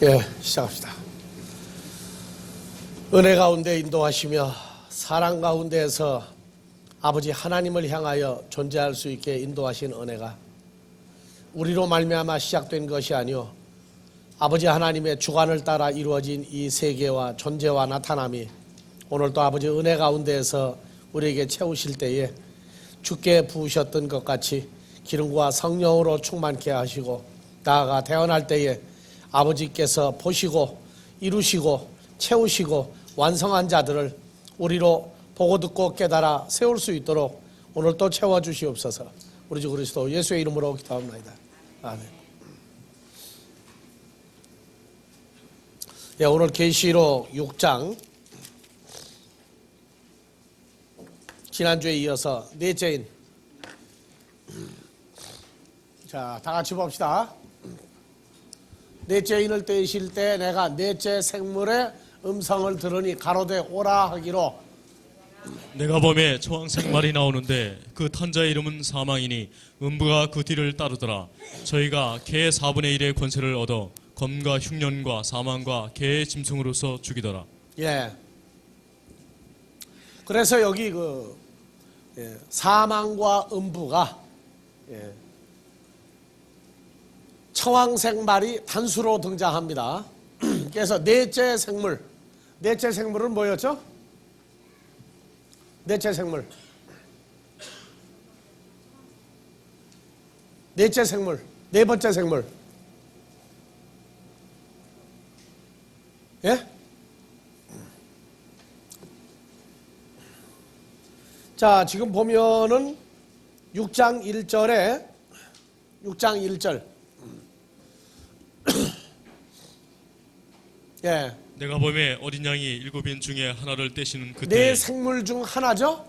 예, 시작합시다. 은혜 가운데 인도하시며 사랑 가운데에서 아버지 하나님을 향하여 존재할 수 있게 인도하신 은혜가 우리로 말미암아 시작된 것이 아니오 아버지 하나님의 주관을 따라 이루어진 이 세계와 존재와 나타남이 오늘도 아버지 은혜 가운데에서 우리에게 채우실 때에 주께 부으셨던 것 같이 기름과 성령으로 충만케 하시고 나아가 태어날 때에 아버지께서 보시고 이루시고 채우시고 완성한 자들을 우리로 보고 듣고 깨달아 세울 수 있도록 오늘 또 채워주시옵소서. 우리 주 그리스도 예수의 이름으로 기도합니다. 아멘. 예, 오늘 계시록 6장 지난주에 이어서 넷째인 자, 다 같이 봅시다. 넷째 인을 떼실 때 내가 넷째 생물의 음성을 들으니 가로되 오라 하기로 내가 범에 초황색 말이 나오는데 그 탄자의 이름은 사망이니 음부가 그 뒤를 따르더라. 저희가 개의 4분의 1의 권세를 얻어 검과 흉년과 사망과 개의 짐승으로서 죽이더라. 예. 그래서 여기 사망과 음부가 청황색 말이 단수로 등장합니다. 그래서 넷째 생물은 뭐였죠? 넷째 생물, 네 번째 생물. 예? 자, 지금 보면은 6장 1절. 예. 내가 범에 어린 양이 7인 중에 하나를 떼시는 그때 네 생물 중 하나죠.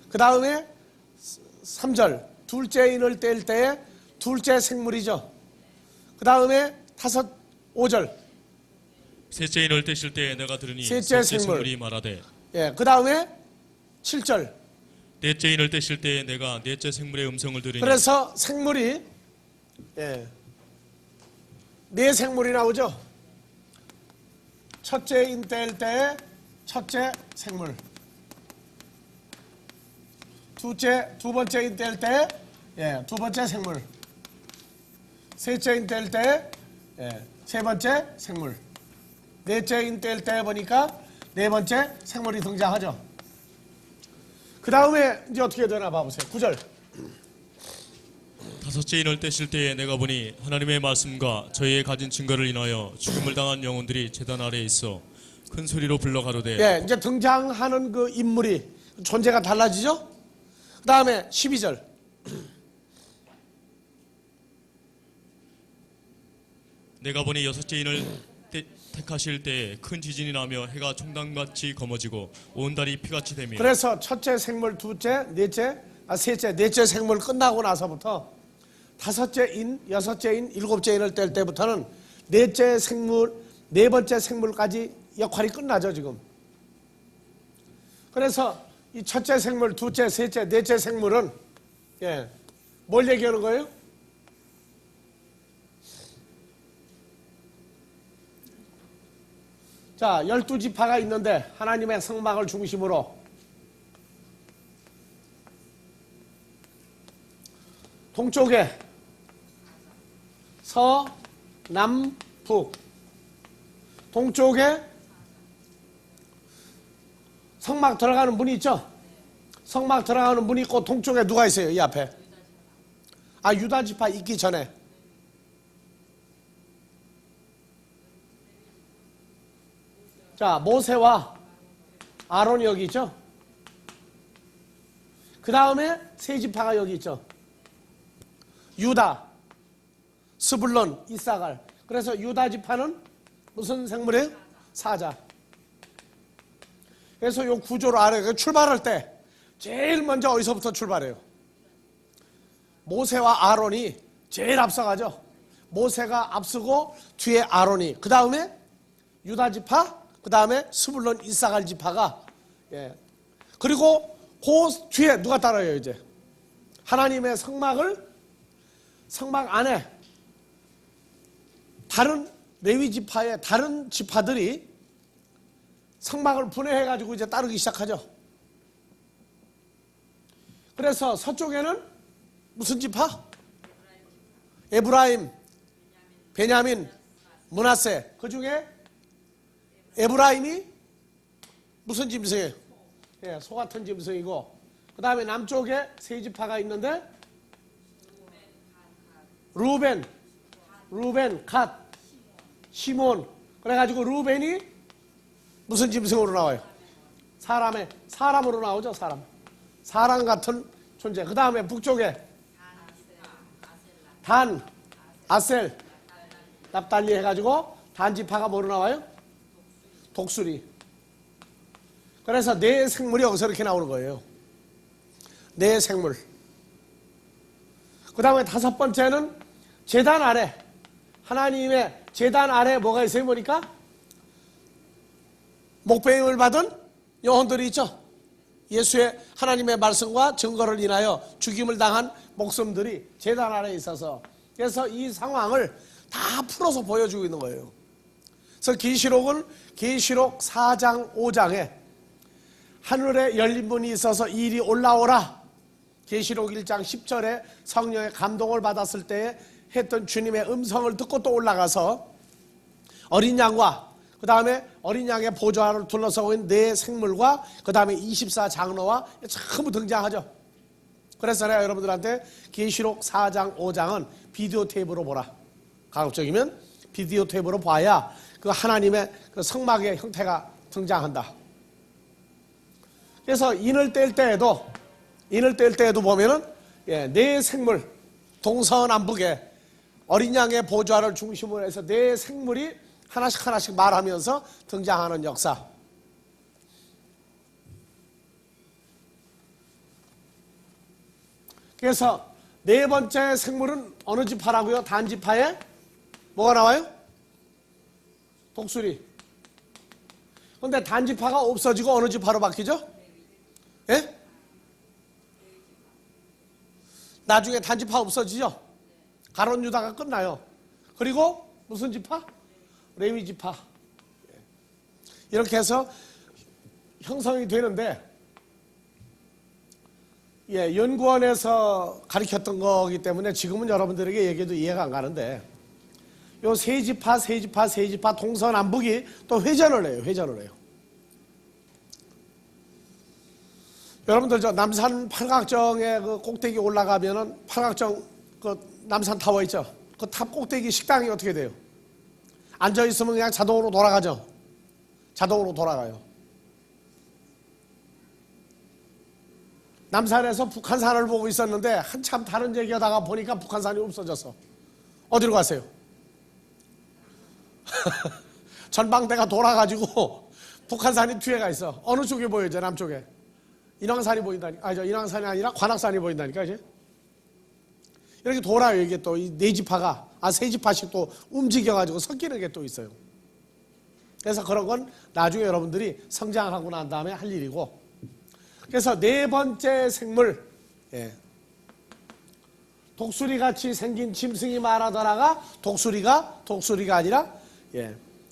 그 다음에 3절 둘째 인을 뗄 때에 둘째 생물이죠. 그 다음에 5절 셋째 인을 떼실 때에 내가 들으니 셋째 셋째 생물. 생물이 말하되 예, 그 다음에 7절 넷째 인을 떼실 때에 내가 넷째 생물의 음성을 들으니 그래서 생물이 네 생물이 나오죠. 첫째 인 뗄 때에 첫째 생물, 두 번째 인 뗄 때 두 번째 생물, 셋째 인 뗄 때 세 번째 생물, 넷째 인 뗄 때 보니까 네 번째 생물이 등장하죠. 그 다음에 이제 어떻게 되나 봐보세요. 9절. 다섯째 인을 떼실 때에 내가 보니 하나님의 말씀과 저희의 가진 증거를 인하여 죽음을 당한 영혼들이 제단 아래에 있어 큰 소리로 불러 가로되 이제 등장하는 그 인물이 존재가 달라지죠. 그 다음에 12절. 내가 보니 여섯째 인을 택하실 때에 큰 지진이 나며 해가 총당같이 검어지고 온 달이 피같이 되며 그래서 첫째 생물, 셋째, 넷째 생물 끝나고 나서부터 다섯째 인, 여섯째 인, 일곱째 인을 뗄 때부터는 넷째 생물, 네 번째 생물까지 역할이 끝나죠, 지금. 그래서 이 첫째 생물, 둘째, 셋째, 넷째 생물은 뭘 얘기하는 거예요? 자, 12지파가 있는데 하나님의 성막을 중심으로 동쪽에 서, 남, 북. 동쪽에 성막 들어가는 문이 있죠? 성막 들어가는 문이 있고 동쪽에 누가 있어요? 이 앞에. 유다지파 있기 전에. 자, 모세와 아론이 여기 있죠? 그 다음에 세 지파가 여기 있죠? 유다, 스불론, 이사갈. 그래서 유다 지파는 무슨 생물이에요? 사자. 그래서 이 구조로 알아요. 출발할 때 제일 먼저 어디서부터 출발해요? 모세와 아론이 제일 앞서가죠. 모세가 앞서고 뒤에 아론이, 그 다음에 유다 지파, 그 다음에 스불론, 이사갈 지파가 그리고 그 뒤에 누가 따라요? 이제 하나님의 성막 안에 다른 레위 지파의 다른 지파들이 성막을 분해해가지고 이제 따르기 시작하죠. 그래서 서쪽에는 무슨 지파? 에브라임, 베냐민, 므낫세. 그 중에 에브라임이 무슨 짐승이에요? 예, 소 같은 짐승이고, 그 다음에 남쪽에 세 지파가 있는데 루벤, 갓, 시몬. 그래가지고 루벤이 무슨 짐승으로 나와요? 사람으로 나오죠. 사람 같은 존재. 그 다음에 북쪽에 단, 아셀, 납달리 해가지고 단지파가 뭐로 나와요? 독수리. 그래서 네 생물이 여기서 이렇게 나오는 거예요. 네 생물. 그 다음에 다섯 번째는 제단 아래, 하나님의 제단 아래 뭐가 있어요? 보니까 목배임을 받은 영혼들이 있죠. 예수의 하나님의 말씀과 증거를 인하여 죽임을 당한 목숨들이 제단 아래에 있어서, 그래서 이 상황을 다 풀어서 보여주고 있는 거예요. 그래서 계시록은 계시록 4장 5장에 하늘에 열린 문이 있어서 이리 올라오라, 계시록 1장 10절에 성령의 감동을 받았을 때에 했던 주님의 음성을 듣고 또 올라가서 어린 양과 그 다음에 어린 양의 보좌를 둘러싸고 있는 네 생물과 그 다음에 24장로와 전부 등장하죠. 그래서 내가 여러분들한테 계시록 4장 5장은 비디오 테이프로 보라. 가급적이면 비디오 테이프로 봐야 그 하나님의 그 성막의 형태가 등장한다. 그래서 인을 뗄 때에도 보면은 네 생물 동서남북에 어린 양의 보좌를 중심으로 해서 네 생물이 하나씩 말하면서 등장하는 역사. 그래서 네 번째 생물은 어느 지파라고요? 단지파에 뭐가 나와요? 독수리. 그런데 단지파가 없어지고 어느 지파로 바뀌죠? 예? 나중에 단지파 없어지죠? 가론 유다가 끝나요. 그리고 무슨 지파? 레위 지파. 이렇게 형성이 되는데, 연구원에서 가르쳤던 거기 때문에 지금은 여러분들에게 얘기해도 이해가 안 가는데, 요 세 지파 동서남북이 또 회전을 해요. 여러분들 저 남산 팔각정에 그 꼭대기 올라가면은 팔각정 그 남산 타워 있죠? 그 탑 꼭대기 식당이 어떻게 돼요? 앉아 있으면 그냥 자동으로 돌아가죠? 자동으로 돌아가요. 남산에서 북한산을 보고 있었는데 한참 다른 얘기하다가 보니까 북한산이 없어졌어. 어디로 갔어요? 전방대가 돌아가지고 북한산이 뒤에가 있어. 어느 쪽에 보여요? 남쪽에. 인왕산이 보인다니까. 인왕산이 아니라 관악산이 보인다니까. 이제 이렇게 돌아요. 이게 또 이 네 지파가 세 지파씩 또 움직여가지고 섞이는 게 또 있어요. 그래서 그런 건 나중에 여러분들이 성장하고 난 다음에 할 일이고. 그래서 네 번째 생물, 독수리 같이 생긴 짐승이 말하더라가 독수리가 아니라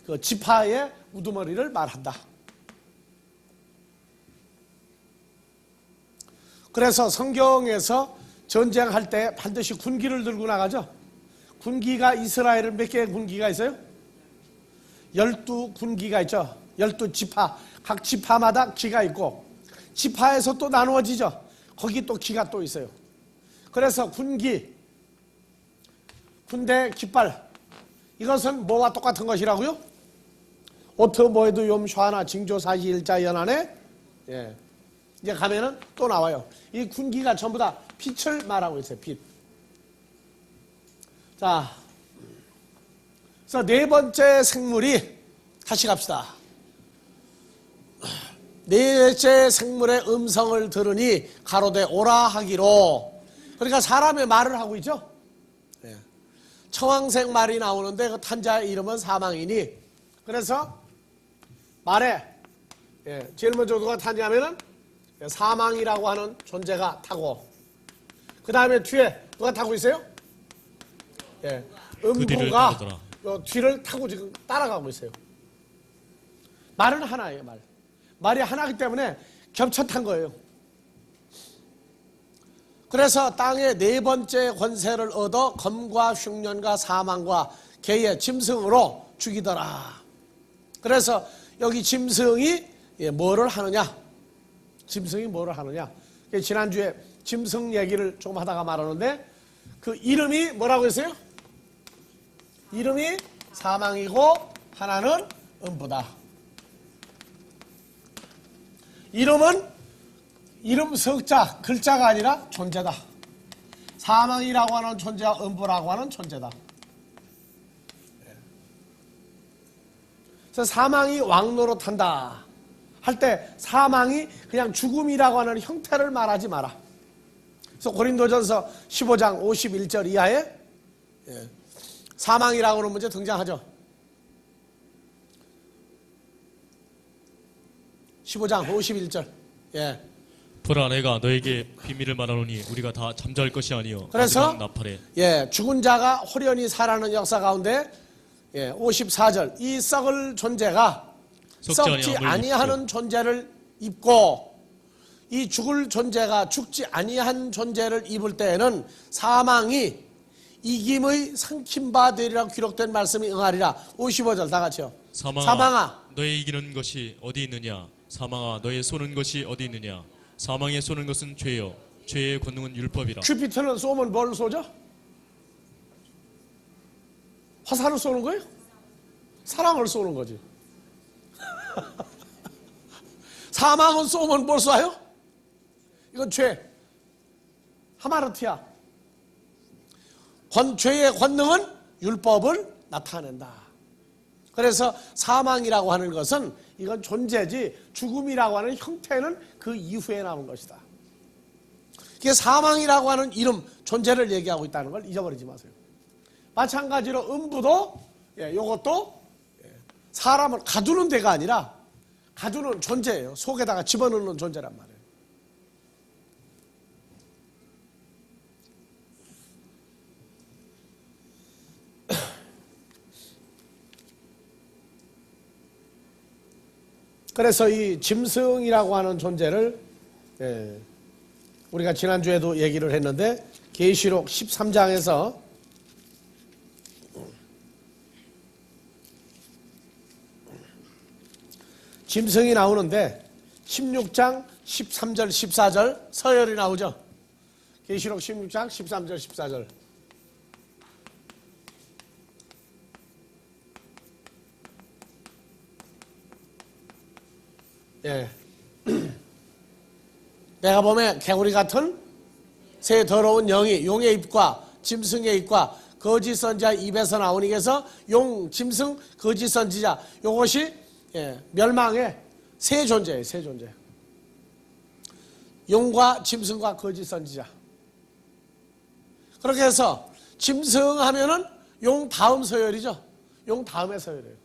그 지파의 우두머리를 말한다. 그래서 성경에서 전쟁할 때 반드시 군기를 들고 나가죠. 군기가 이스라엘은 몇 개의 군기가 있어요? 12군기가 있죠. 12지파. 각 지파마다 기가 있고 지파에서 또 나누어지죠. 거기 또 기가 또 있어요. 그래서 군기, 군대 깃발, 이것은 뭐와 똑같은 것이라고요? 오트 모에드 욤 샤나 징조 사시 일자 연안에 이제 가면은 또 나와요. 이 군기가 전부 다 빛을 말하고 있어요. 빛. 자, 그래서 네 번째 생물이 다시 갑시다. 넷째 생물의 음성을 들으니 가로되 오라 하기로. 그러니까 사람의 말을 하고 있죠. 청황색 말이 나오는데 그 탄자의 이름은 사망이니. 그래서 말에 제일 먼저 누가 탄자하면은 사망이라고 하는 존재가 타고, 그 다음에 뒤에 누가 타고 있어요? 그 뒤를 음부가 따르더라. 요 뒤를 타고 지금 따라가고 있어요. 말은 하나예요, 말. 말이 하나이기 때문에 겹쳐 탄 거예요. 그래서 땅의 네 번째 권세를 얻어 검과 흉년과 사망과 개의 짐승으로 죽이더라. 그래서 여기 짐승이 뭐를 하느냐? 짐승이 뭐를 하느냐? 지난주에 짐승 얘기를 조금 하다가 말하는데 그 이름이 뭐라고 했어요? 이름이 사망이고 하나는 음부다. 이름은 이름 석자, 글자가 아니라 존재다. 사망이라고 하는 존재와 음부라고 하는 존재다. 그래서 사망이 왕노릇한다 할 때 사망이 그냥 죽음이라고 하는 형태를 말하지 마라. 그래서 고린도전서 15장 51절 이하에 사망이라고 하는 문제 등장하죠. 15장 51절. 보라, 내가 너에게 비밀을 말하노니 우리가 다 잠잘 것이 아니요 그래서 마지막 나팔에 죽은 자가 호련히 살아나는 역사 가운데 54절 이 썩을 존재가 썩지 아니하는 존재를 입고 이 죽을 존재가 죽지 아니한 존재를 입을 때에는 사망이 이김의 삼킴바 되리라고 기록된 말씀이 응하리라. 55절 다 같이요. 사망아 너의 이기는 것이 어디 있느냐? 사망아 너의 쏘는 것이 어디 있느냐? 사망에 쏘는 것은 죄요 죄의 권능은 율법이라. 큐피터는 쏘면 뭘 쏘죠? 화살을 쏘는 거예요? 사랑을 쏘는 거지. 사망은 쏘면 뭘 쏴요? 이건 죄. 하마르티야. 죄의 권능은 율법을 나타낸다. 그래서 사망이라고 하는 것은 이건 존재지 죽음이라고 하는 형태는 그 이후에 나온 것이다. 이게 사망이라고 하는 이름, 존재를 얘기하고 있다는 걸 잊어버리지 마세요. 마찬가지로 음부도 이것도 사람을 가두는 데가 아니라 가두는 존재예요. 속에다가 집어넣는 존재란 말이에요. 그래서 이 짐승이라고 하는 존재를 우리가 지난주에도 얘기를 했는데 계시록 13장에서 짐승이 나오는데 16장 13절 14절 서열이 나오죠. 계시록 16장 13절 14절 내가 보면 개구리 같은 새 더러운 영이 용의 입과 짐승의 입과 거짓 선지자의 입에서 나오니 그래서 용, 짐승, 거짓 선지자 이것이 멸망의 세 존재예요. 세 존재. 용과 짐승과 거짓 선지자. 그렇게 해서 짐승 하면은 용 다음 서열이죠. 용 다음의 서열이에요.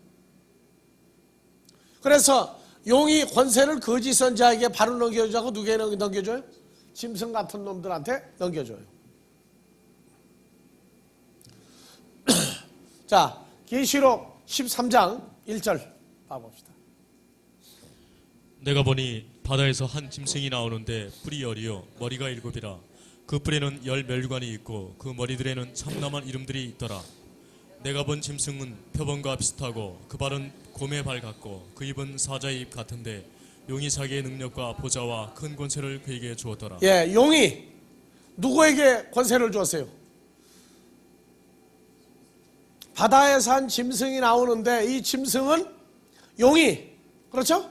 그래서 용이 권세를 거짓 선지자에게 바로 넘겨주자고 누구에게 넘겨줘요? 짐승 같은 놈들한테 넘겨줘요. 자, 계시록 13장 1절 봐봅시다. 내가 보니 바다에서 한 짐승이 나오는데 뿔이 10이요 머리가 7이라. 그 뿔에는 10멸관이 있고 그 머리들에는 참남한 이름들이 있더라. 내가 본 짐승은 표범과 비슷하고 그 발은 곰의 발 같고 그 입은 사자의 입 같은데 용이 자기의 능력과 보좌와 큰 권세를 그에게 주었더라. 용이 누구에게 권세를 주었어요? 바다에 산 짐승이 나오는데 이 짐승은 용이, 그렇죠?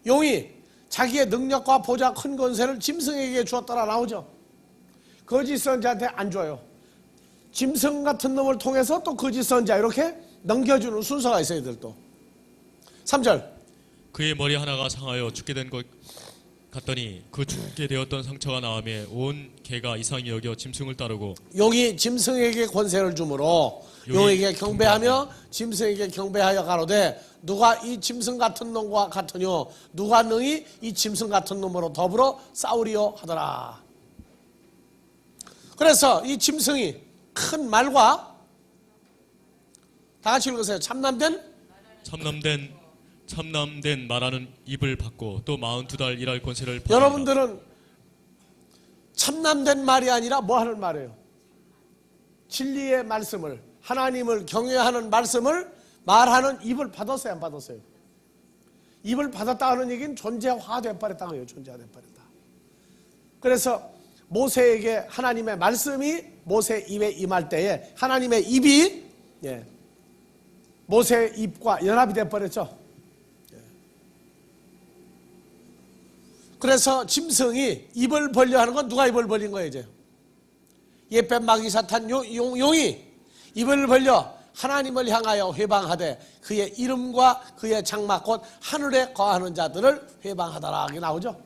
용이 자기의 능력과 보좌 큰 권세를 짐승에게 주었더라 나오죠. 거짓 선지자한테 안 줘요. 짐승 같은 놈을 통해서 또 거짓 선지자 이렇게 넘겨주는 순서가 있어요. 이들도. 3절 그의 머리 하나가 상하여 죽게 된 것 같더니 그 죽게 되었던 상처가 나음에 온 개가 이상히 여겨 짐승을 따르고. 용이 짐승에게 권세를 주므로 용에게 경배하며 짐승에게 경배하여 가로되 누가 이 짐승 같은 놈과 같으뇨 누가 능히 이 짐승 같은 놈으로 더불어 싸우리요 하더라. 그래서 이 짐승이 큰 말과 다 같이 읽으세요. 참남된 말하는 입을 받고 또 42달 일할 권세를 받습니다. 여러분들은 참남된 말이 아니라 뭐 하는 말이에요? 진리의 말씀을, 하나님을 경외하는 말씀을 말하는 입을 받았어요, 안 받았어요? 입을 받았다 하는 얘기는 존재화돼 버렸다는 거예요. 존재화돼 버렸다. 그래서 모세에게 하나님의 말씀이 모세 입에 임할 때에 하나님의 입이 모세의 입과 연합이 돼 버렸죠. 그래서 짐승이 입을 벌려 하는 건 누가 입을 벌린 거예요, 이제? 옛뱀 마귀 사탄 용이 입을 벌려 하나님을 향하여 회방하되 그의 이름과 그의 장막 곧 하늘에 거하는 자들을 회방하더라. 이게 나오죠.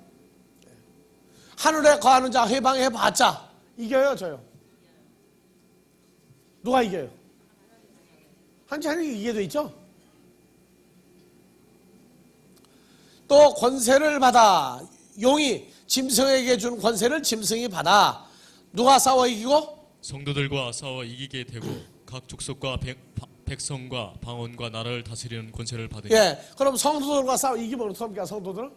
하늘에 거하는 자 회방해 봤자 이겨요, 저요? 누가 이겨요? 하나님이 이겨져 있죠. 또 권세를 받아, 용이 짐승에게 준 권세를 짐승이 받아 누가 싸워 이기고? 성도들과 싸워 이기게 되고 각 족속과 백성과 방언과 나라를 다스리는 권세를 받으니. 그럼 성도들과 싸워 이기면 어떻습니까? 성도들은?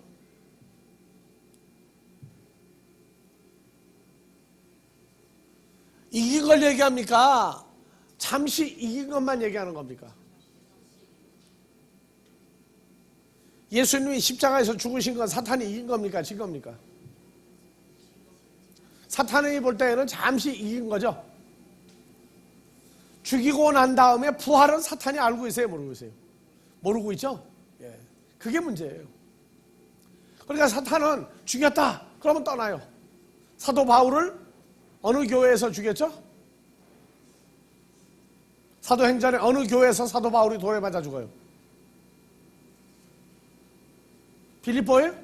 이긴 걸 얘기합니까? 잠시 이긴 것만 얘기하는 겁니까? 예수님이 십자가에서 죽으신 건 사탄이 이긴 겁니까? 진 겁니까? 사탄이 볼 때에는 잠시 이긴 거죠. 죽이고 난 다음에 부활은 사탄이 알고 있어요? 모르고 있어요? 모르고 있죠? 그게 문제예요. 그러니까 사탄은 죽였다 그러면 떠나요. 사도 바울을 어느 교회에서 죽였죠? 사도행전에 어느 교회에서 사도 바울이 돌에 맞아 죽어요? 빌립보예요?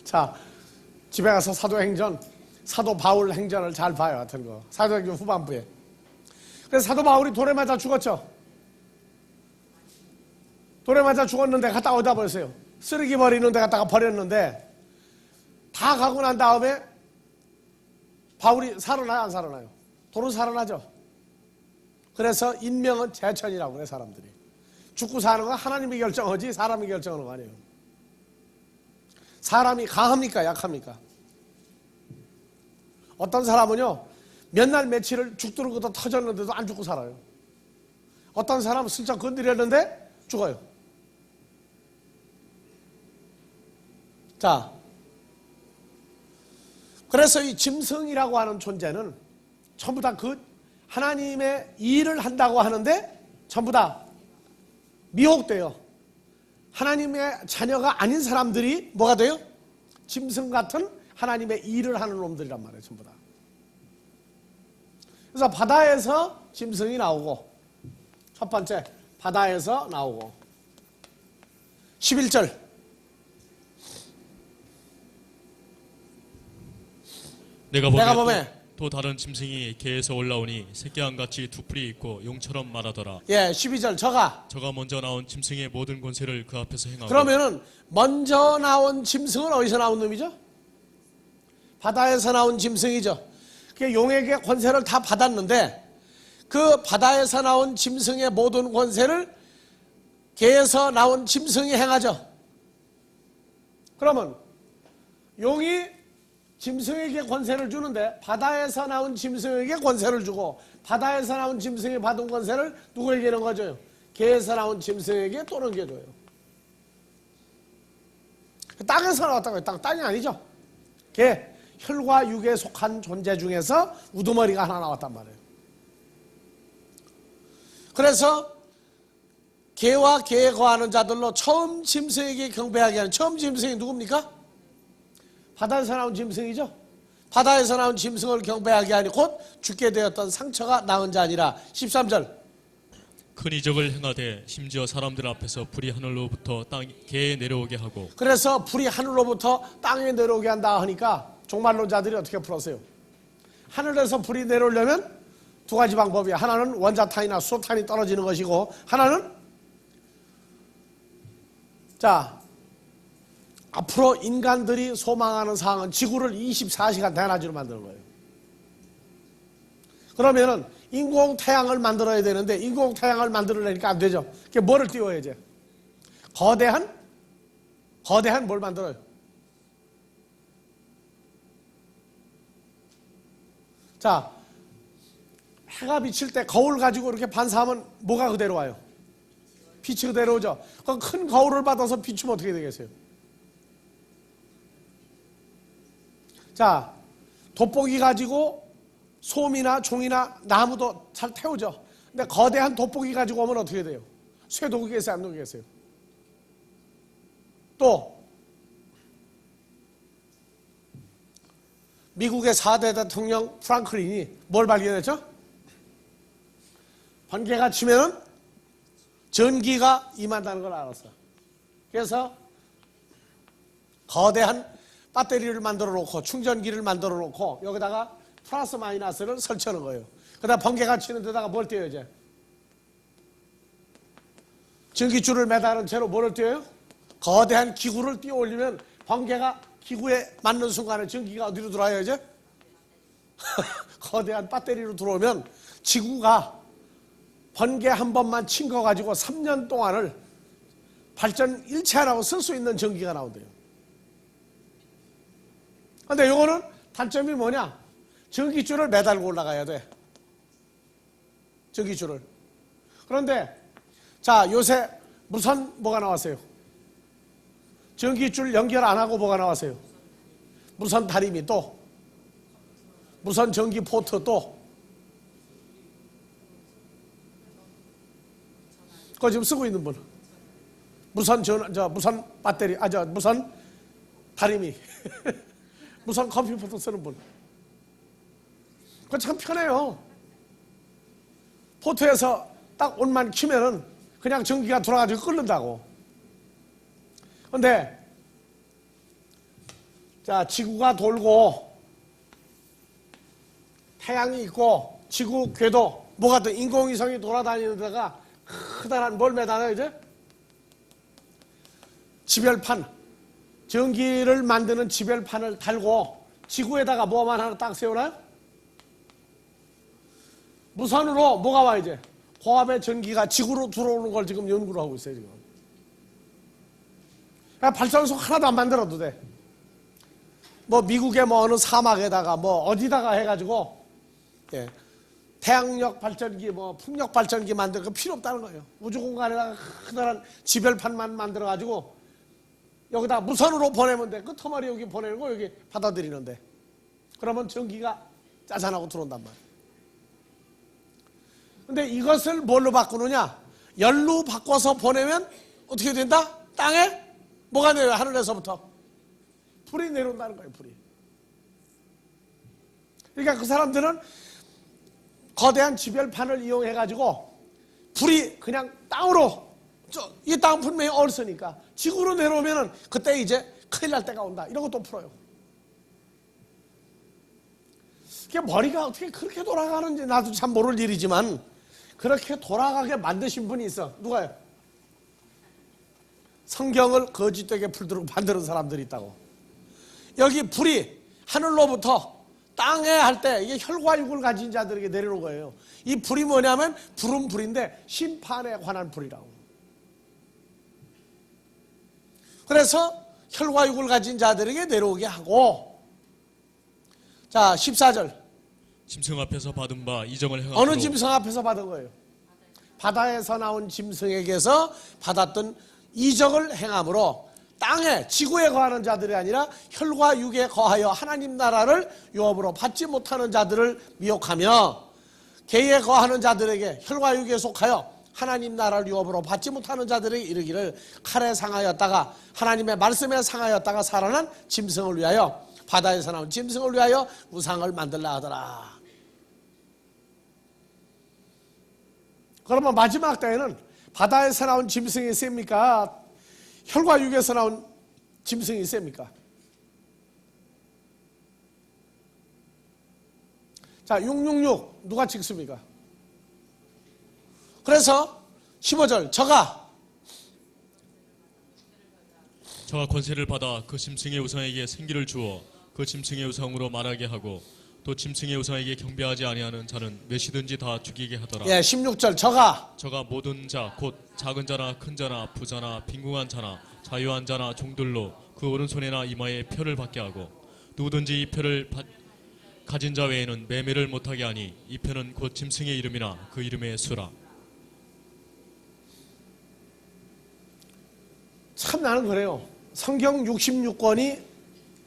자, 집에 가서 사도행전, 사도 바울 행전을 잘 봐요. 같은 거. 사도행전 후반부에. 그래서 사도 바울이 돌에 맞아 죽었죠. 돌에 맞아 죽었는데 갖다 어디다 버렸어요? 쓰레기 버리는 데 갖다가 버렸는데 다 가고 난 다음에 바울이 살아나요, 안 살아나요? 돌은 살아나죠. 그래서 인명은 제천이라고 그래, 사람들이. 죽고 사는 건 하나님이 결정하지 사람이 결정하는 거 아니에요. 사람이 강합니까, 약합니까? 어떤 사람은요, 몇 날 며칠을 죽도록 걷어 터졌는데도 안 죽고 살아요. 어떤 사람은 슬쩍 건드렸는데 죽어요. 자, 그래서 이 짐승이라고 하는 존재는 전부 다 그 하나님의 일을 한다고 하는데 전부 다 미혹돼요. 하나님의 자녀가 아닌 사람들이 뭐가 돼요? 짐승 같은 하나님의 일을 하는 놈들이란 말이에요, 전부 다. 그래서 바다에서 짐승이 나오고, 첫 번째 바다에서 나오고, 11절 내가 보매 또 다른 짐승이 개에서 올라오니 새끼암같이 두 뿔이 있고 용처럼 말하더라. 12절 저가 먼저 나온 짐승의 모든 권세를 그 앞에서 행하고. 그러면은 먼저 나온 짐승은 어디서 나온 놈이죠? 바다에서 나온 짐승이죠. 그 용에게 권세를 다 받았는데 그 바다에서 나온 짐승의 모든 권세를 개에서 나온 짐승이 행하죠. 그러면 용이 짐승에게 권세를 주는데 바다에서 나온 짐승에게 권세를 주고 바다에서 나온 짐승이 받은 권세를 누구에게 넘겨줘요? 개에서 나온 짐승에게 또 넘겨줘요. 땅에서 나왔다고요. 땅이 아니죠. 개, 혈과 육에 속한 존재 중에서 우두머리가 하나 나왔단 말이에요. 그래서 개와 개에 거하는 자들로 처음 짐승에게 경배하게 하는 처음 짐승이 누굽니까? 바다에서 나온 짐승이죠. 바다에서 나온 짐승을 경배하게 하니 곧 죽게 되었던 상처가 나은 자 아니라. 13절 큰 이적을 행하되 심지어 사람들 앞에서 불이 하늘로부터 개에 내려오게 하고. 그래서 불이 하늘로부터 땅에 내려오게 한다 하니까 종말론자들이 어떻게 풀었어요? 하늘에서 불이 내려오려면 두 가지 방법이야. 하나는 원자탄이나 수소탄이 떨어지는 것이고, 하나는 자 앞으로 인간들이 소망하는 사항은 지구를 24시간 대낮으로 만드는 거예요. 그러면은 인공 태양을 만들어야 되는데 인공 태양을 만들어내니까 안 되죠. 그게 뭐를 띄워야지? 거대한 뭘 만들어요? 자, 해가 비칠 때 거울 가지고 이렇게 반사하면 뭐가 그대로 와요? 빛이 그대로 오죠. 그럼 큰 거울을 받아서 비추면 어떻게 되겠어요? 자, 돋보기 가지고 솜이나 종이나 나무도 잘 태우죠. 근데 거대한 돋보기 가지고 오면 어떻게 돼요? 쇠 녹이겠어요? 안 녹이겠어요? 또 미국의 4대 대통령 프랑클린이 뭘 발견했죠? 번개가 치면은 전기가 임한다는 걸 알았어. 그래서 거대한 배터리를 만들어 놓고 충전기를 만들어 놓고 여기다가 플러스 마이너스를 설치하는 거예요. 그다음 번개가 치는 데다가 뭘 띄워요? 이제 전기줄을 매달은 채로 뭐를 띄워요? 거대한 기구를 띄워 올리면 번개가 기구에 맞는 순간에 전기가 어디로 들어와요? 이제 거대한 배터리로 들어오면 지구가 번개 한 번만 친 거 가지고 3년 동안을 발전 일체하라고 쓸 수 있는 전기가 나온대요. 근데 이거는 단점이 뭐냐? 전기줄을 매달고 올라가야 돼. 전기줄을. 그런데 자, 요새 무선 뭐가 나왔어요? 전기줄 연결 안 하고 뭐가 나왔어요? 무선 다리미, 또 무선 전기 포트, 또 그거 지금 쓰고 있는 분. 무선 배터리, 무선 다리미. 무선 컴퓨터 쓰는 분. 그거 참 편해요. 포트에서 딱 온만 키면은 그냥 전기가 돌아가지고 끓는다고. 근데, 자, 지구가 돌고, 태양이 있고, 지구 궤도, 뭐가 또 인공위성이 돌아다니는 데가 크다란 뭘 매달아요, 이제? 지별판. 전기를 만드는 지별판을 달고, 지구에다가 뭐만 하나 딱 세우나요? 무선으로 뭐가 와, 이제? 고압의 전기가 지구로 들어오는 걸 지금 연구를 하고 있어요, 지금. 그러니까 발전소 하나도 안 만들어도 돼. 뭐 미국의 뭐 어느 사막에다가 뭐 어디다가 해가지고 예, 태양력 발전기 뭐 풍력 발전기 만들 거 필요 없다는 거예요. 우주 공간에다가 크다란 지별판만 만들어가지고 여기다 무선으로 보내면 돼. 그 터널이 여기 보내는 거 여기 받아들이는데 그러면 전기가 짜잔하고 들어온단 말이에요. 근데 이것을 뭘로 바꾸느냐? 열로 바꿔서 보내면 어떻게 된다? 땅에 뭐가 내려요? 하늘에서부터 불이 내려온다는 거예요. 불이. 그러니까 그 사람들은 거대한 지별판을 이용해 가지고 불이 그냥 땅으로 이 땅은 분명히 얼었으니까 지구로 내려오면은 그때 이제 큰일 날 때가 온다. 이런 것도 풀어요. 그게 머리가 어떻게 그렇게 돌아가는지 나도 참 모를 일이지만 그렇게 돌아가게 만드신 분이 있어. 누가요? 성경을 거짓되게 풀도록 만드는 사람들이 있다고. 여기 불이 하늘로부터 땅에 할 때 이게 혈과육을 가진 자들에게 내려오는 거예요. 이 불이 뭐냐면 불은 불인데 심판에 관한 불이라고. 그래서 혈과육을 가진 자들에게 내려오게 하고, 자 14절 짐승 앞에서 받은 바 이정을 행함으로. 어느 짐승 앞에서 받은 거예요? 바다에서 나온 짐승에게서 받았던 이적을 행함으로 땅에 지구에 거하는 자들이 아니라 혈과 육에 거하여 하나님 나라를 유업으로 받지 못하는 자들을 미혹하며 개에 거하는 자들에게 혈과 육에 속하여 하나님 나라를 유업으로 받지 못하는 자들에게 이르기를 칼에 상하였다가 하나님의 말씀에 상하였다가 살아난 짐승을 위하여 바다에서 나온 짐승을 위하여 우상을 만들라 하더라. 그러면 마지막 때에는 바다에서 나온 짐승이 셉니까? 혈과 육에서 나온 짐승이 셉니까? 자, 666 누가 찍습니까? 그래서 15절 저가 저가 권세를 받아 그 짐승의 우상에게 생기를 주어 그 짐승의 우상으로 말하게 하고 또 짐승의 우상에게 경배하지 아니하는 자는 몇이든지 다 죽이게 하더라. 예, 16절 저가 모든 자 곧 작은 자나 큰 자나 부자나 빈궁한 자나 자유한 자나 종들로 그 오른손이나 이마에 표를 받게 하고 누구든지 이 표를 가진 자 외에는 매매를 못하게 하니 이 표는 곧 짐승의 이름이나 그 이름의 수라. 참 나는 그래요. 성경 66권이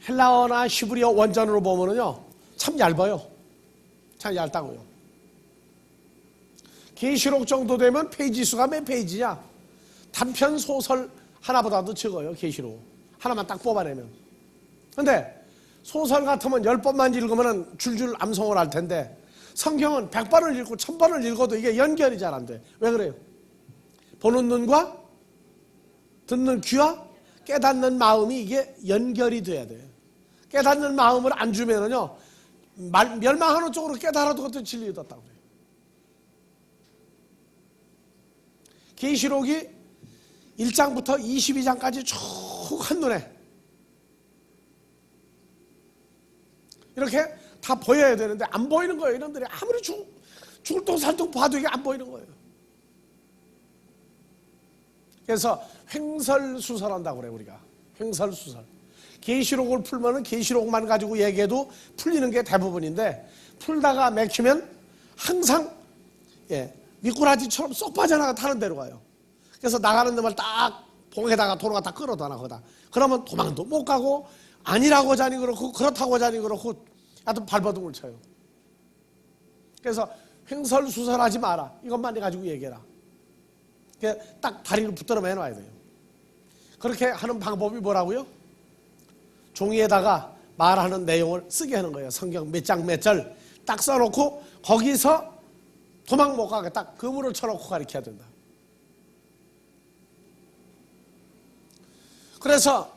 헬라어나 히브리어 원전으로 보면은요 참 얇아요. 참 얇다고요. 계시록 정도 되면 페이지 수가 몇 페이지냐? 단편 소설 하나보다도 적어요. 계시록 하나만 딱 뽑아내면. 근데 소설 같으면 10번만 읽으면 줄줄 암송을 할 텐데 성경은 100번을 읽고 1000번을 읽어도 이게 연결이 잘 안 돼. 왜 그래요? 보는 눈과 듣는 귀와 깨닫는 마음이 이게 연결이 돼야 돼요. 깨닫는 마음을 안 주면은요 멸망하는 쪽으로 깨달아도 그것도 진리가 떴다고 그래요. 계시록이 1장부터 22장까지 쭉 한눈에 이렇게 다 보여야 되는데 안 보이는 거예요. 이놈들이 아무리 죽을 똥 살똥 봐도 이게 안 보이는 거예요. 그래서 횡설수설한다고 그래요. 우리가 횡설수설. 계시록을 풀면은 계시록만 가지고 얘기해도 풀리는 게 대부분인데 풀다가 맥히면 항상 미꾸라지처럼 쏙 빠져나가 타는 데로 가요. 그래서 나가는 놈을 딱 봉에다가 도로가 다 끌어다 나거다. 그러면 도망도 못 가고 아니라고 자니 그렇고 그렇다고 자니 그렇고 하여튼 발버둥을 쳐요. 그래서 횡설수설하지 마라. 이것만 가지고 얘기해라. 딱 다리를 붙들어 매놔야 돼요. 그렇게 하는 방법이 뭐라고요? 종이에다가 말하는 내용을 쓰게 하는 거예요. 성경 몇 장 몇 절 딱 써놓고 거기서 도망 못 가게 딱 그물을 쳐놓고 가르쳐야 된다. 그래서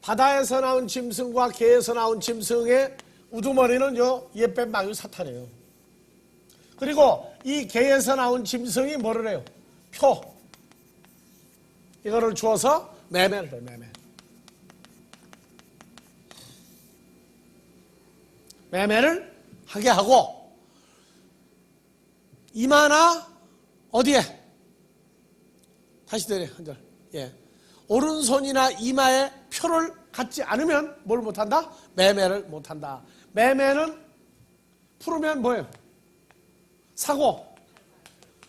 바다에서 나온 짐승과 개에서 나온 짐승의 우두머리는 옛뱀마귀 사탄이에요. 그리고 이 개에서 나온 짐승이 뭐를 해요? 표. 이거를 주어서 매매를 해요. 매매를 하게 하고 이마나 어디에? 다시 내려 한 절. 오른손이나 이마에 표를 갖지 않으면 뭘 못한다? 매매를 못한다. 매매는 풀으면 뭐예요? 사고,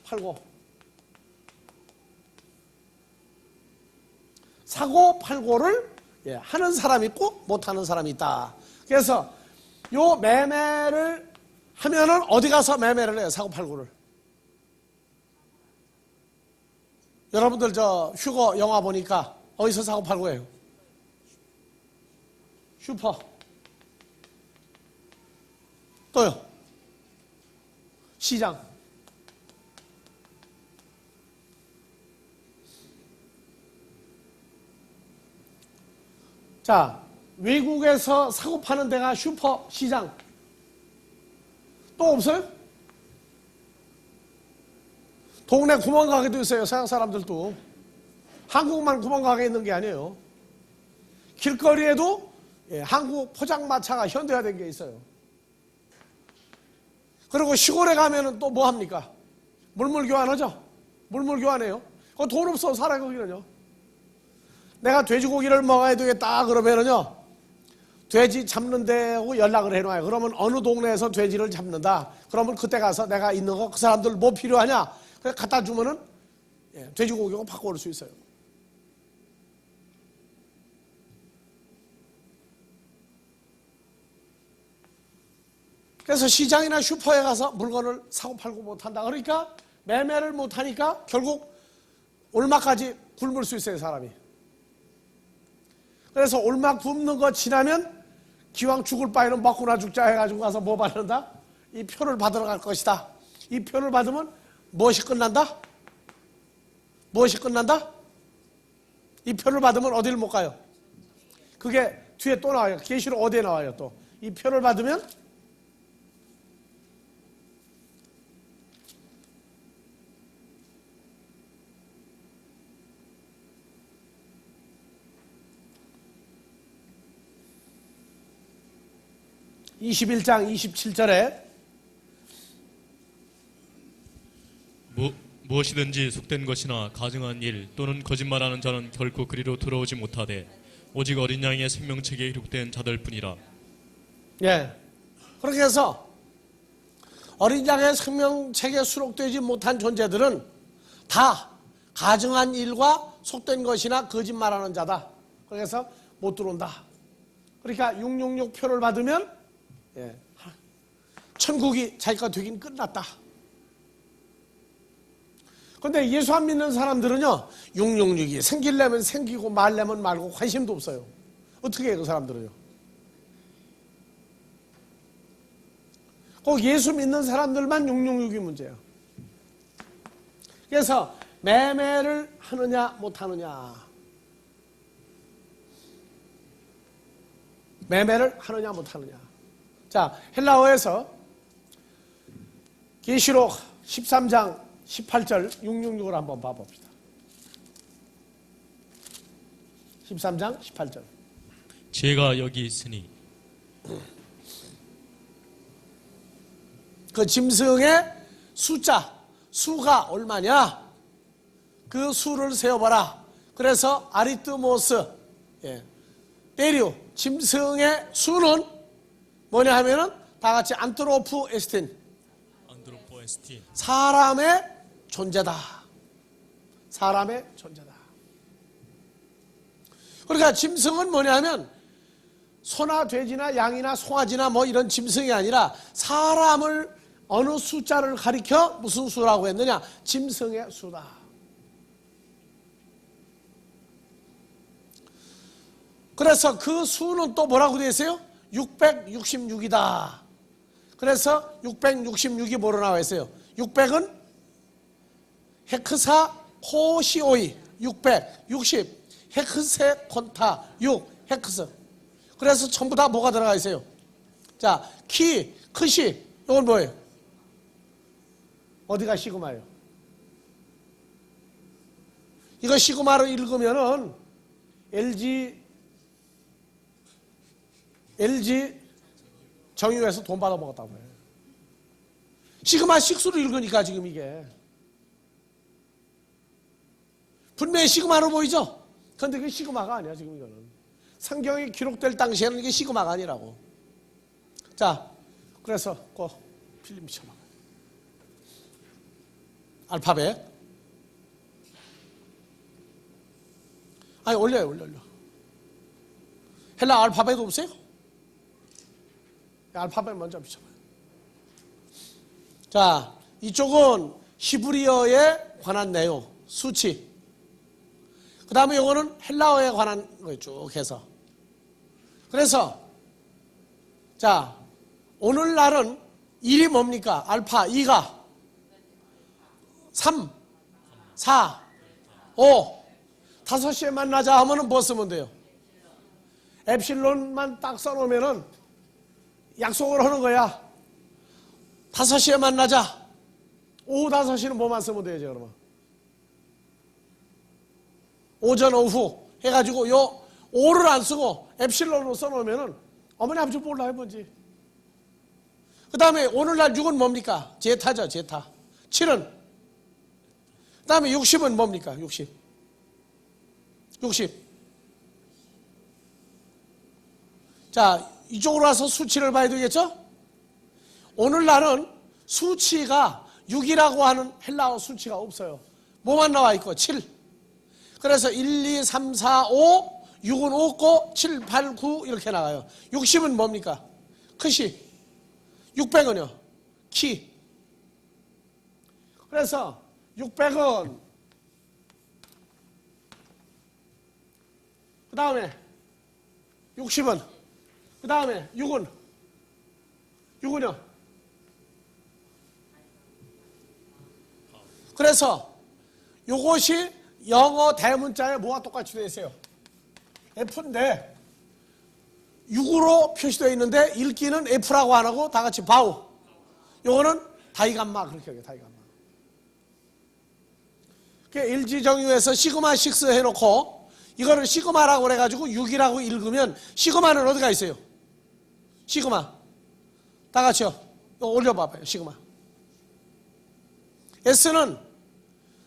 팔고. 사고, 팔고를 하는 사람이 있고 못하는 사람이 있다. 그래서 요 매매를 하면은 어디 가서 매매를 해요? 사고, 팔고를. 여러분들 저 휴거 영화 보니까 어디서 사고 팔고 해요? 슈퍼. 또요? 시장. 자, 외국에서 사고 파는 데가 슈퍼, 시장. 또 없어요? 동네 구멍가게도 있어요. 서양 사람들도. 한국만 구멍가게 있는 게 아니에요. 길거리에도 한국 포장마차가 현대화된 게 있어요. 그리고 시골에 가면은 또 뭐 합니까? 물물 교환하죠? 물물 교환해요. 돈 없어 살아요, 거기는요. 내가 돼지고기를 먹어야 되겠다 그러면은요, 돼지 잡는 데하고 연락을 해놔요. 그러면 어느 동네에서 돼지를 잡는다. 그러면 그때 가서 내가 있는 거 그 사람들 뭐 필요하냐? 그래 갖다 주면은 돼지고기가 바꿔올 수 있어요. 그래서 시장이나 슈퍼에 가서 물건을 사고 팔고 못한다. 그러니까 매매를 못하니까 결국 올막까지 굶을 수 있어요, 사람이. 그래서 올막 굶는 거 지나면 기왕 죽을 바에는 먹고나 죽자 해가지고 가서 뭐 받는다? 이 표를 받으러 갈 것이다. 이 표를 받으면 무엇이 끝난다? 무엇이 끝난다? 이 표를 받으면 어디를 못 가요? 그게 뒤에 또 나와요. 계시록 어디에 나와요 또? 이 표를 받으면 21장 27절에 무엇이든지 속된 것이나 가증한 일 또는 거짓말하는 자는 결코 그리로 들어오지 못하되 오직 어린 양의 생명책에 기록된 자들뿐이라. 예. 그렇게 해서 어린 양의 생명책에 수록되지 못한 존재들은 다 가증한 일과 속된 것이나 거짓말하는 자다. 그래서 못 들어온다. 그러니까 666 표를 받으면 천국이 자기가 되긴 끝났다. 그런데 예수 안 믿는 사람들은요, 666이 생기려면 생기고 말려면 말고 관심도 없어요. 어떻게 해요, 그 사람들은요? 꼭 예수 믿는 사람들만 666이 문제예요. 그래서 매매를 하느냐 못하느냐, 매매를 하느냐 못하느냐. 자, 헬라어에서 계시록 13장 18절 666을 한번 봐봅시다. 13장 18절. 제가 여기 있으니 그 짐승의 숫자, 수가 얼마냐? 그 수를 세어봐라. 그래서 아리트모스, 때류, 짐승의 수는 뭐냐 하면은 다 같이 안트로프 에스틴, 사람의 존재다. 사람의 존재다. 그러니까 짐승은 뭐냐 하면 소나 돼지나 양이나 송아지나 뭐 이런 짐승이 아니라 사람을 어느 숫자를 가리켜 무슨 수라고 했느냐? 짐승의 수다. 그래서 그 수는 또 뭐라고 되어 있어요? 666이다. 그래서 666이 뭐로 나와 있어요? 600은 헤크사 코시오이 660 헤크세 콘타 6 헤크스. 그래서 전부 다 뭐가 들어가 있어요? 자, 키, 크시, 이건 뭐예요? 어디가 시그마예요? 이거 시그마로 읽으면은 LG 정유에서 돈 받아 먹었다고 해요. 시그마 식수로 읽으니까 지금 이게 분명히 시그마로 보이죠? 그런데 그게 시그마가 아니야. 지금 이거는 성경이 기록될 당시에는 이게 시그마가 아니라고. 자, 그래서 그 필름 비춰봐. 알파벳. 아니, 올려. 헬라 알파벳 없어요? 알파벳 먼저 비춰봐요. 자, 이쪽은 히브리어에 관한 내용, 수치. 그 다음에 이거는 헬라어에 관한 거 쭉 해서. 그래서, 자, 오늘날은 1이 뭡니까? 알파, 2가 3, 4, 5, 5시에 만나자 하면은 뭐 쓰면 돼요? 엡실론만 딱 써놓으면은 약속을 하는 거야. 5시에 만나자. 오후 5시는 뭐만 쓰면 되죠, 그러면? 오전, 오후 해가지고 요 5를 안 쓰고 엡실론으로 써놓으면은 어머니 아버지 몰라요, 뭔지. 그 다음에 오늘날 6은 뭡니까? 제타죠, 제타. 7은. 그 다음에 60은 뭡니까? 60. 자, 이쪽으로 와서 수치를 봐야 되겠죠? 오늘날은 수치가 6이라고 하는 헬라어 수치가 없어요. 뭐만 나와 있고 7. 그래서 1, 2, 3, 4, 5, 6은 없고 7, 8, 9 이렇게 나가요. 60은 뭡니까? 크시. 600은요? 키. 그래서 600은 그 다음에 60은 그 다음에 6은요? 그래서 요것이 영어 대문자에 뭐가 똑같이 되어 있어요? F인데 6으로 표시되어 있는데 읽기는 F라고 안 하고 다 같이 바우. 요거는 다이감마 그렇게 해요. 다이감마. LG 정유에서 시그마 6 해놓고 이거를 시그마라고 그래가지고 6이라고 읽으면 시그마는 어디가 있어요? 시그마 다 같이요. 이거 올려봐봐요. 시그마. S는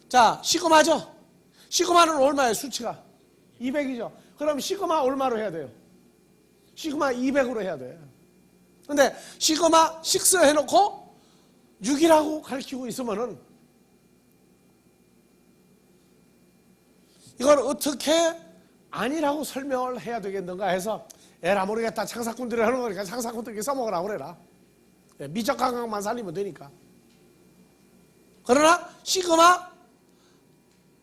자 시그마죠. 시그마는 얼마예요? 수치가 200이죠. 그럼 시그마 얼마로 해야 돼요? 시그마 200으로 해야 돼. 근데 시그마 6 해놓고 6이라고 가르치고 있으면은 이걸 어떻게 아니라고 설명을 해야 되겠는가 해서 에라 모르겠다. 창사꾼들이 하는 거니까 창사꾼들이 써먹으라고 그래라. 미적 감각만 살리면 되니까. 그러나 시그마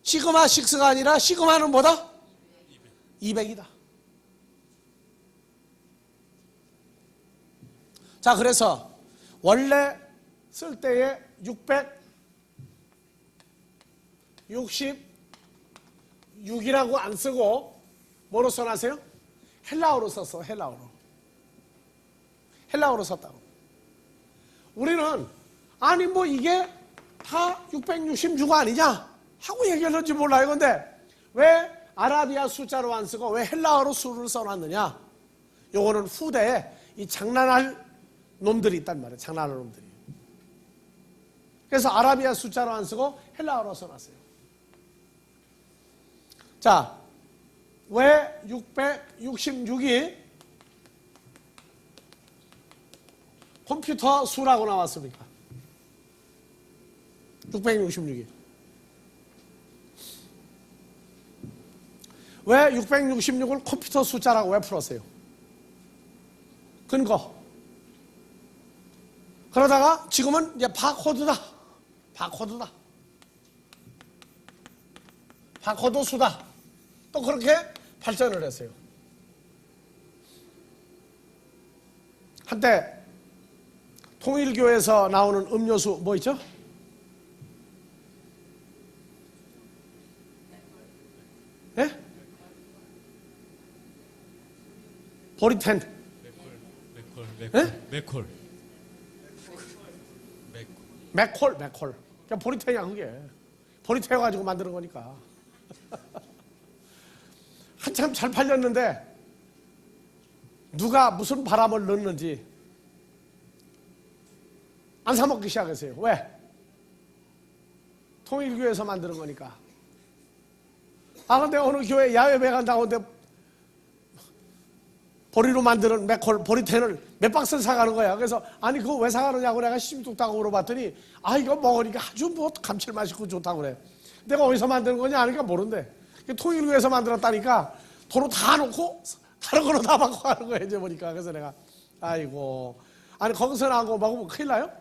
6가 아니라 시그마는 뭐다? 200이다. 자, 그래서 원래 쓸 때에 666이라고 안 쓰고 뭐로 써놨어요? 헬라어로 썼어. 헬라어로 썼다고. 우리는 아니 뭐 이게 다 666 아니냐 하고 얘기했는지 몰라요. 근데 왜 아라비아 숫자로 안 쓰고 왜 헬라어로 수를 써놨느냐? 요거는 후대에 이 장난할 놈들이 있단 말이에요. 장난할 놈들이. 그래서 아라비아 숫자로 안 쓰고 헬라어로 써놨어요. 자, 왜 666이 컴퓨터 수라고 나왔습니까? 666이. 왜 666을 컴퓨터 숫자라고 왜 풀었어요? 근거. 그러다가 지금은 이제 바코드다. 바코드 수다. 또 그렇게 발전을 했어요. 한때 통일교에서 나오는 음료수 뭐 있죠? 예? 보리텐. 맥콜. 그냥 보리텐이야 그게. 보리텐 가지고 만드는 거니까. 한참 잘 팔렸는데 누가 무슨 바람을 넣는지 안 사 먹기 시작했어요. 왜? 통일교에서 만드는 거니까. 아 근데 어느 교회 야외배 간다고 근데 보리로 만드는 맥콜 보리텐을 몇 박스를 사가는 거야. 그래서 아니 그거 왜 사가느냐고 내가 시집뚝딱 물어봤더니 아 이거 먹으니까 아주 뭐 감칠맛 있고 좋다고 그래. 내가 어디서 만드는 거냐 하니까 모른대. 통일교에서 만들었다니까 도로 다 놓고 다른 거로 다 바꿔 가는 거야 이제 보니까. 그래서 내가 아이고 아니 거기서 나온 거 먹으면 큰일 나요?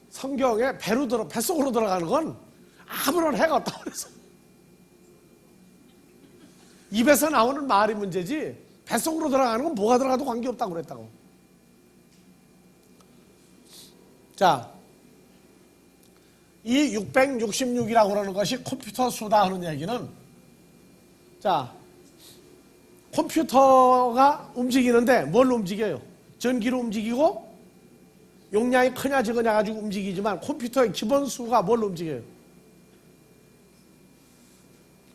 성경에 뱃속으로 들어가는 건 아무런 해가 없다고 그래서. 입에서 나오는 말이 문제지 뱃속으로 들어가는 건 뭐가 들어가도 관계없다고 그랬다고. 자, 이 666이라고 그러는 것이 컴퓨터 수다 하는 얘기는 자, 컴퓨터가 움직이는데 뭘 움직여요? 전기로 움직이고 용량이 크냐 적으냐 가지고 움직이지만 컴퓨터의 기본 수가 뭘 움직여요?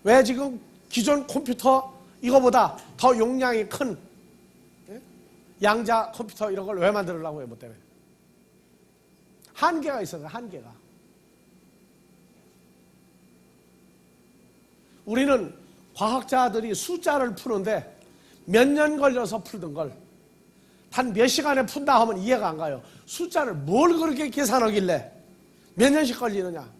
왜 지금 기존 컴퓨터 이거보다 더 용량이 큰 양자 컴퓨터 이런 걸 왜 만들려고 해요? 뭐 때문에? 한계가 있어요. 한계가. 우리는 과학자들이 숫자를 푸는데 몇 년 걸려서 풀던 걸 단 몇 시간에 푼다 하면 이해가 안 가요. 숫자를 뭘 그렇게 계산하길래 몇 년씩 걸리느냐.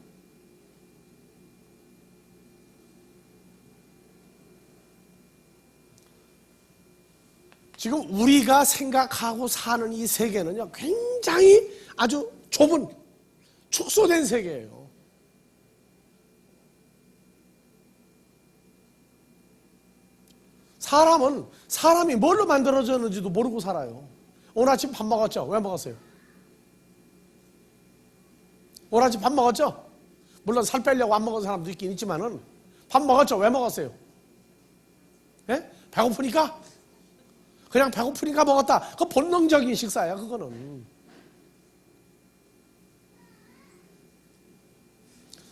지금 우리가 생각하고 사는 이 세계는요 굉장히 아주 좁은 축소된 세계예요. 사람이 뭘로 만들어졌는지도 모르고 살아요. 오늘 아침 밥 먹었죠? 왜 먹었어요? 오늘 아침 밥 먹었죠? 물론 살 빼려고 안 먹은 사람도 있긴 있지만은 밥 먹었죠? 왜 먹었어요? 예? 배고프니까? 그냥 배고프니까 먹었다. 그거 본능적인 식사야 그거는.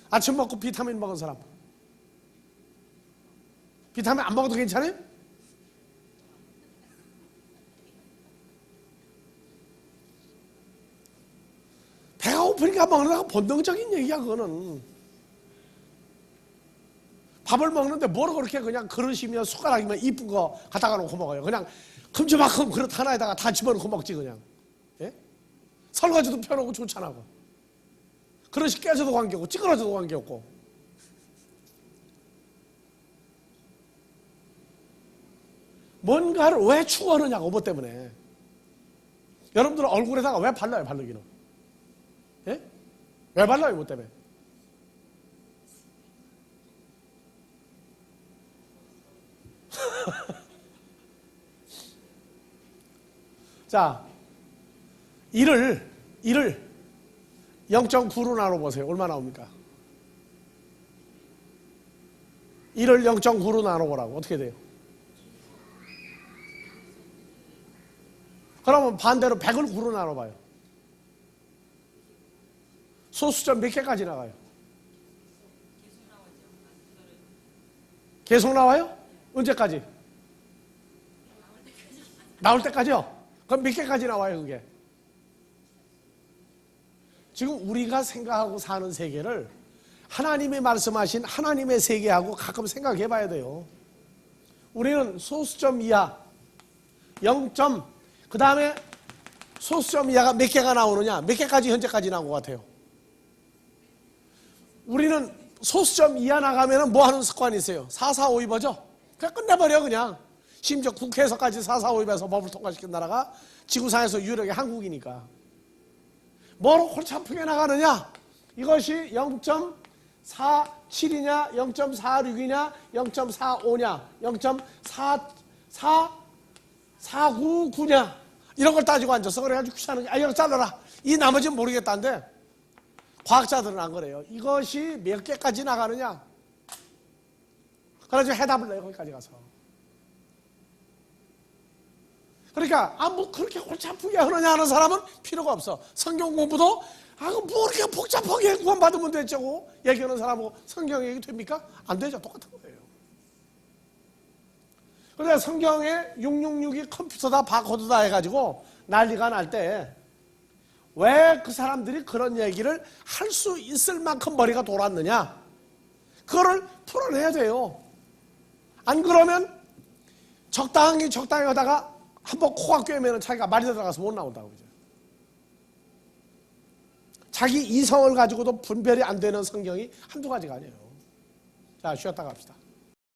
아침 먹고 비타민 먹은 사람 비타민 안 먹어도 괜찮아요? 배가 고프니까 먹는 거 본능적인 얘기야 그거는. 밥을 먹는데 뭐로 그렇게 그냥 그릇이면 숟가락이면 이쁜 거 갖다가 놓고 먹어요. 그냥 큼지막큼 그릇 하나에다가 다 집어넣고 먹지 그냥. 예? 설거지도 펴놓고 좋잖아. 그릇이 깨져도 관계없고 찌그러져도 관계없고. 뭔가를 왜 추구하느냐고 뭐 때문에. 여러분들은 얼굴에다가 왜 발라요 바르기는? 예? 왜 발라요 뭐 때문에? 자, 1을 0.9로 나눠보세요. 얼마 나옵니까? 1을 0.9로 나눠보라고. 어떻게 돼요? 그러면 반대로 100을 9로 나눠봐요. 소수점 몇 개까지 나가요? 계속 나와요? 언제까지? 나올 때까지요? 그럼 몇 개까지 나와요 그게? 지금 우리가 생각하고 사는 세계를 하나님이 말씀하신 하나님의 세계하고 가끔 생각해 봐야 돼요. 우리는 소수점 이하 0점 그 다음에 소수점 이하가 몇 개가 나오느냐, 몇 개까지 현재까지 나온 것 같아요? 우리는 소수점 이하 나가면 뭐 하는 습관이 있어요? 445입어죠? 그냥 끝내버려 그냥. 심지어 국회에서까지 445입에서 법을 통과시킨 나라가 지구상에서 유일하게 한국이니까. 뭐로 골치 아프게 나가느냐? 이것이 0.47이냐 0.46이냐 0.45냐 0.499냐 이런 걸 따지고 앉았어. 그래가지고 귀찮은 게 이거 잘라라. 이 나머지는 모르겠다는데 과학자들은 안 그래요. 이것이 몇 개까지 나가느냐. 그래가지고 해답을 내요. 거기까지 가서. 그러니까 뭐 그렇게 골치 아프게 하느냐 하는 사람은 필요가 없어. 성경 공부도 뭐 이렇게 복잡하게 구원받으면 되죠. 얘기하는 사람하고 성경 얘기 됩니까? 안 되죠. 똑같은 거예요. 그런데 성경에 666이 컴퓨터다 바코드다 해가지고 난리가 날 때 왜 그 사람들이 그런 얘기를 할 수 있을 만큼 머리가 돌았느냐? 그거를 풀어내야 돼요. 안 그러면 적당히 하다가 한번 코가 꿰면 자기가 말이 들어가서 못 나온다고. 그죠? 자기 이성을 가지고도 분별이 안 되는 성경이 한두 가지가 아니에요. 자, 쉬었다 갑시다.